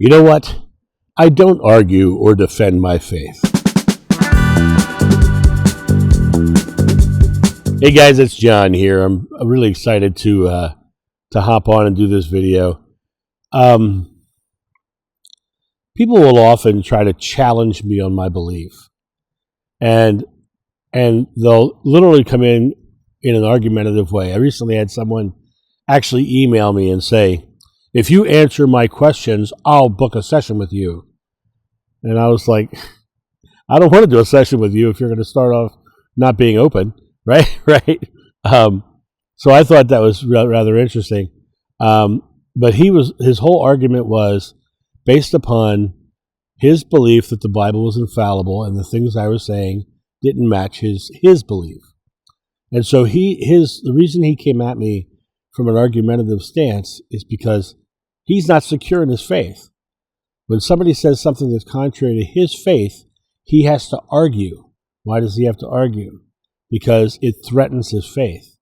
You know what? I don't argue or defend my faith. Hey guys, it's John here. I'm really excited to hop on and do this video. People will often try to challenge me on my belief, and they'll literally come in an argumentative way. I recently had someone actually email me and say, if you answer my questions, I'll book a session with you. And I was like, I don't want to do a session with you if you're going to start off not being open, right? So I thought that was rather interesting. But his whole argument was based upon his belief that the Bible was infallible and the things I was saying didn't match his belief. And so the reason he came at me from an argumentative stance is because he's not secure in his faith. When somebody says something that's contrary to his faith, he has to argue. Why does he have to argue? Because it threatens his faith.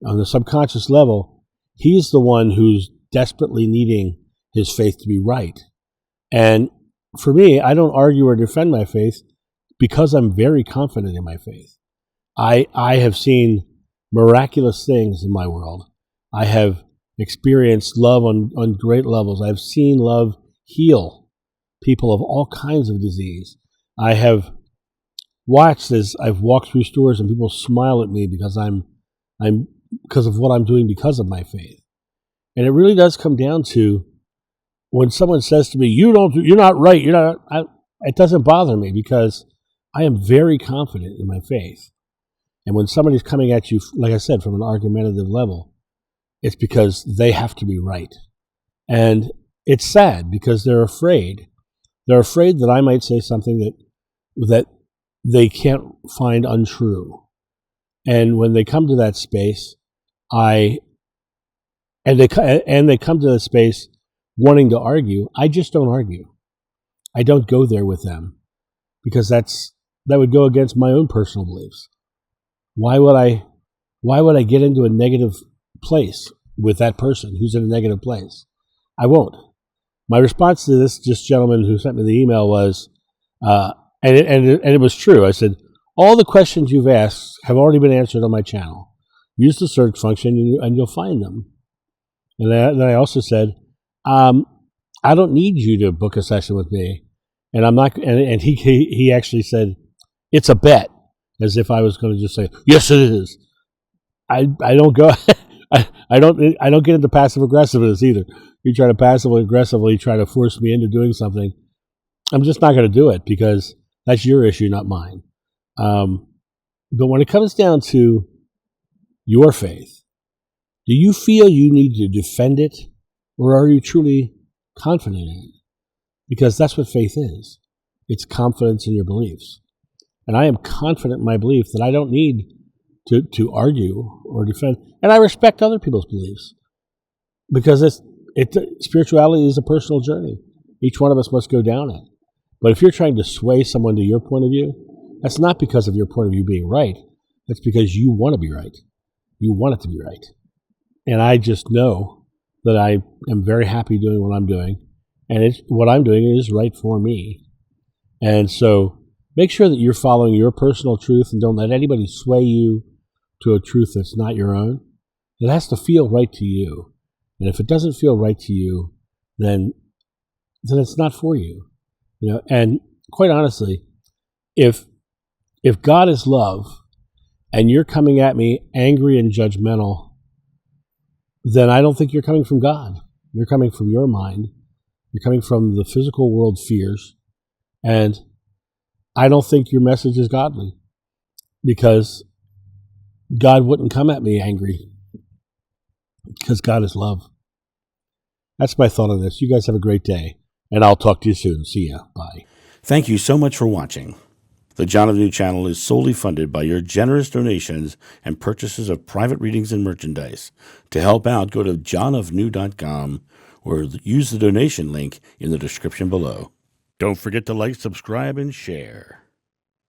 On the subconscious level, he's the one who's desperately needing his faith to be right. And for me, I don't argue or defend my faith because I'm very confident in my faith. I have seen miraculous things in my world. I have experienced love on great levels. I've seen love heal people of all kinds of disease. I have watched as I've walked through stores and people smile at me because because of what I'm doing because of my faith. And it really does come down to when someone says to me, you're not right, it doesn't bother me because I am very confident in my faith. And when somebody's coming at you, like I said, from an argumentative level, it's because they have to be right. And it's sad because they're afraid. They're afraid that I might say something that they can't find untrue. And when they come to that space, they come to that space wanting to argue, I just don't argue. I don't go there with them because that would go against my own personal beliefs. Why would I get into a negative place with that person who's in a negative place? I won't. My response to this gentleman who sent me the email was, and it was true. I said, all the questions you've asked have already been answered on my channel. Use the search function and you'll find them. And then I also said, I don't need you to book a session with me. And I'm not. And he actually said, it's a bet, as if I was going to just say, yes, it is. I don't go. I don't get into passive aggressiveness either. You try to passively aggressively try to force me into doing something. I'm just not going to do it because that's your issue, not mine. But when it comes down to your faith, do you feel you need to defend it, or are you truly confident in it? Because that's what faith is. It's confidence in your beliefs. And I am confident in my belief that I don't need to argue or defend. And I respect other people's beliefs because spirituality is a personal journey. Each one of us must go down it. But if you're trying to sway someone to your point of view, that's not because of your point of view being right. That's because you want to be right. You want it to be right. And I just know that I am very happy doing what I'm doing. And what I'm doing is right for me. And so make sure that you're following your personal truth and don't let anybody sway you to a truth that's not your own. It has to feel right to you. And if it doesn't feel right to you, then it's not for you. And quite honestly, if God is love and you're coming at me angry and judgmental, then I don't think you're coming from God. You're coming from your mind. You're coming from the physical world fears. And I don't think your message is godly because God wouldn't come at me angry because God is love. That's my thought on this. You guys have a great day, and I'll talk to you soon. See ya. Bye. Thank you so much for watching. The John of New channel is solely funded by your generous donations and purchases of private readings and merchandise. To help out, go to johnofnew.com or use the donation link in the description below. Don't forget to like, subscribe, and share.